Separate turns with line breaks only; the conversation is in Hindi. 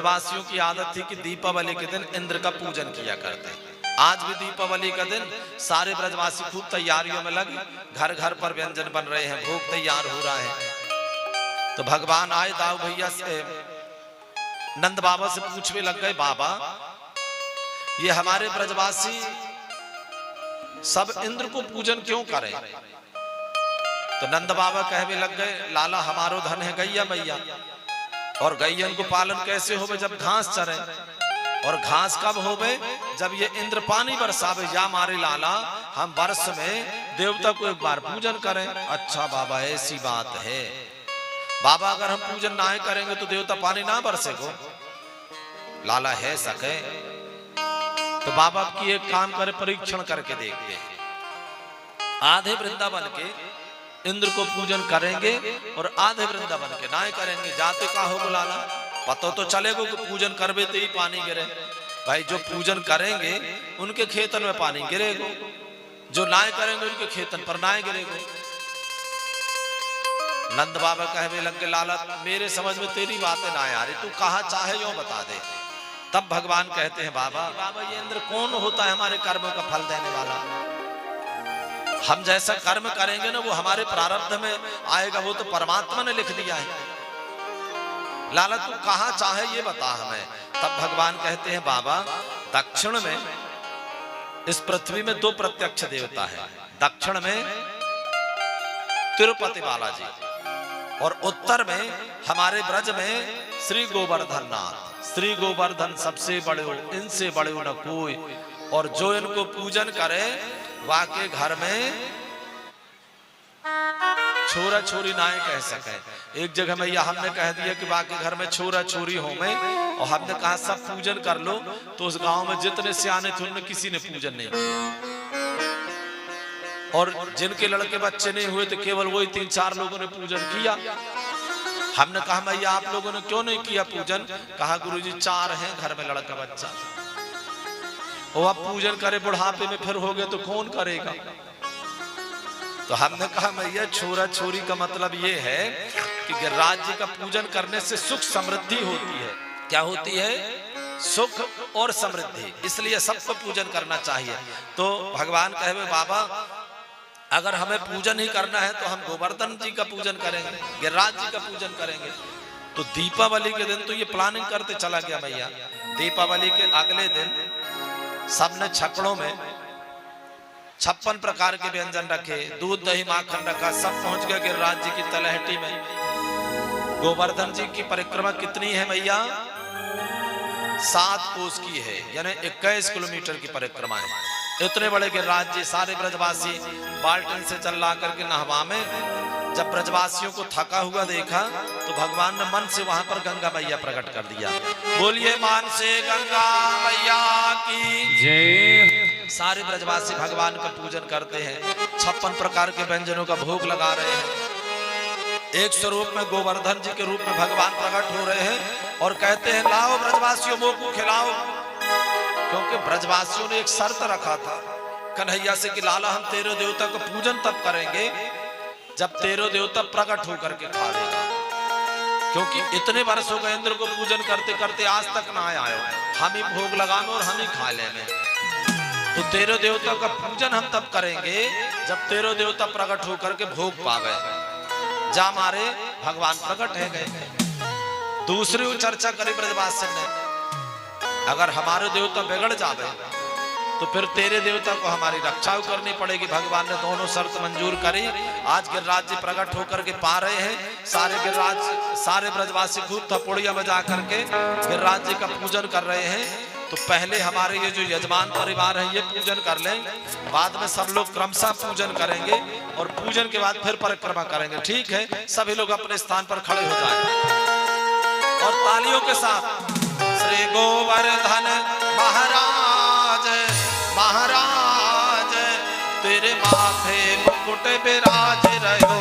ब्रजवासियों की आदत थी कि दीपावली के दिन इंद्र का पूजन किया करते हैं। आज भी दीपावली का दिन सारे ब्रजवासी खूब तैयारियों में लगे, घर घर पर व्यंजन बन रहे हैं, भोग तैयार हो रहा है। तो भगवान आए दाऊ भैया से, नंद बाबा से पूछने लग गए, बाबा ये हमारे ब्रजवासी सब इंद्र को पूजन क्यों करें? तो नंद बाबा कहने लग गए, लाला हमारो धन है गैया मैया, और गैयन को पालन कैसे होवे जब घास चरे, और घास कब होवे जब ये इंद्र पानी बरसावे, या मारे लाला हम वर्ष में देवता को एक बार पूजन करें। अच्छा बाबा ऐसी बात है। बाबा अगर हम पूजन ना करेंगे तो देवता पानी ना बरसेगो? लाला है सके। तो बाबा की एक काम करे, परीक्षण करके देखते हैं। आधे वृंदावन के इंद्र को पूजन करेंगे और आधे वृंदावन के ना करेंगे। जाते का हो लाला, पता तो चलेगा कि पूजन करबे तो ही पानी गिरे। भाई जो पूजन करेंगे उनके खेतन में पानी गिरेगा, जो ना करेंगे उनके खेतन पर ना गिरेगा। नंद बाबा कहने लगे, लाला मेरे समझ में तेरी बातें ना आ रही, तू कहा चाहे यो बता दे। तब भगवान कहते हैं, बाबा ये इंद्र कौन होता है हमारे कर्मों का फल देने वाला? हम जैसा कर्म करेंगे ना वो हमारे प्रारब्ध में आएगा, वो तो परमात्मा ने लिख दिया है। लाला तू कहां चाहे ये बता हमें। तब भगवान कहते हैं, बाबा दक्षिण में इस पृथ्वी में दो प्रत्यक्ष देवता है। दक्षिण में तिरुपति बालाजी और उत्तर में हमारे ब्रज में श्री गोवर्धन नाथ। श्री गोवर्धन सबसे बड़े हो, इनसे बड़े हो न कोई, और जो इनको पूजन करे वाके घर में छोरा छोरी ना कह सके। एक जगह में यह हमने कह दिया कि वाके घर में छोरा छोरी हो में, और हमने कहा सब पूजन कर लो, तो उस गांव में जितने सियाने थे उनमें किसी ने पूजन नहीं किया, और जिनके लड़के बच्चे नहीं हुए थे केवल वही 3-4 लोगों ने पूजन किया। हमने कहा भैया आप लोगों ने क्यों नहीं किया पूजन? कहा गुरुजी 4 हैं घर में लड़का बच्चा, और अब पूजन करे बुढ़ापे में फिर हो गए तो कौन करेगा? तो हमने कहा भैया छोरा छोरी का मतलब ये है कि राज्य का पूजन करने से सुख समृद्धि होती है। क्या होती है? सुख और समृद्धि, इसलिए सबको पूजन करना चाहिए। तो भगवान कहे, बाबा अगर हमें पूजन ही करना है तो हम गोवर्धन जी का पूजन करेंगे, गिरिराज जी का पूजन करेंगे। तो दीपावली के दिन तो ये प्लानिंग करते चला गया भैया। दीपावली के अगले दिन सबने छकड़ों में 56 प्रकार के व्यंजन रखे, दूध दही माखन रखा, सब पहुंच गए गिरिराज जी की तलहटी में। गोवर्धन जी की परिक्रमा कितनी है भैया? 7 कोस की है, यानी 21 किलोमीटर की परिक्रमा है। इतने बड़े गिरिराज जी, सारे ब्रजवासी बाल्टन से चल ला करके नहवा में। जब ब्रजवासियों को थका हुआ देखा तो भगवान ने मन से वहां पर गंगा मैया प्रकट कर दिया। बोलिए मान से गंगा मैया की जय। सारे ब्रजवासी भगवान का पूजन करते हैं, 56 प्रकार के व्यंजनों का भोग लगा रहे हैं। एक स्वरूप में गोवर्धन जी के रूप में भगवान प्रकट हो रहे हैं और कहते हैं, लाओ ब्रजवासियों मोको खिलाओ। क्योंकि ब्रजवासियों ने एक शर्त रखा था कन्हैया से कि लाला हम तेरे देवता को पूजन तब करेंगे जब तेरे देवता प्रकट होकर के खा लेगा। क्योंकि इतने वर्ष हो गए इंद्र को पूजन करते करते, आज तक ना आया, हम ही भोग लगाने और हम ही खा लेने। तो तेरे देवता का पूजन हम तब करेंगे जब तेरे देवता प्रकट होकर के भोग पावे। जा मारे भगवान प्रकट है गए। दूसरी चर्चा करी ब्रजवासी ने, अगर हमारे देवता बिगड़ जावे तो फिर तेरे देवता को हमारी रक्षा करनी पड़ेगी। भगवान ने दोनों शर्त मंजूर करी। आज गिरिराज जी प्रकट होकर के पा रहे हैं। सारे ब्रजवासी खूब थपोड़िया बजा करके गिरिराज जी का पूजन कर रहे हैं। तो पहले हमारे ये जो यजमान परिवार है ये पूजन कर लें, बाद में सब लोग क्रमशः पूजन करेंगे और पूजन के बाद फिर परिक्रमा करेंगे। ठीक है, सभी लोग अपने स्थान पर खड़े हो जाएं और तालियों के साथ श्री गोवर्धन महाराज महाराज तेरे माथे मुकुट विराज रहो।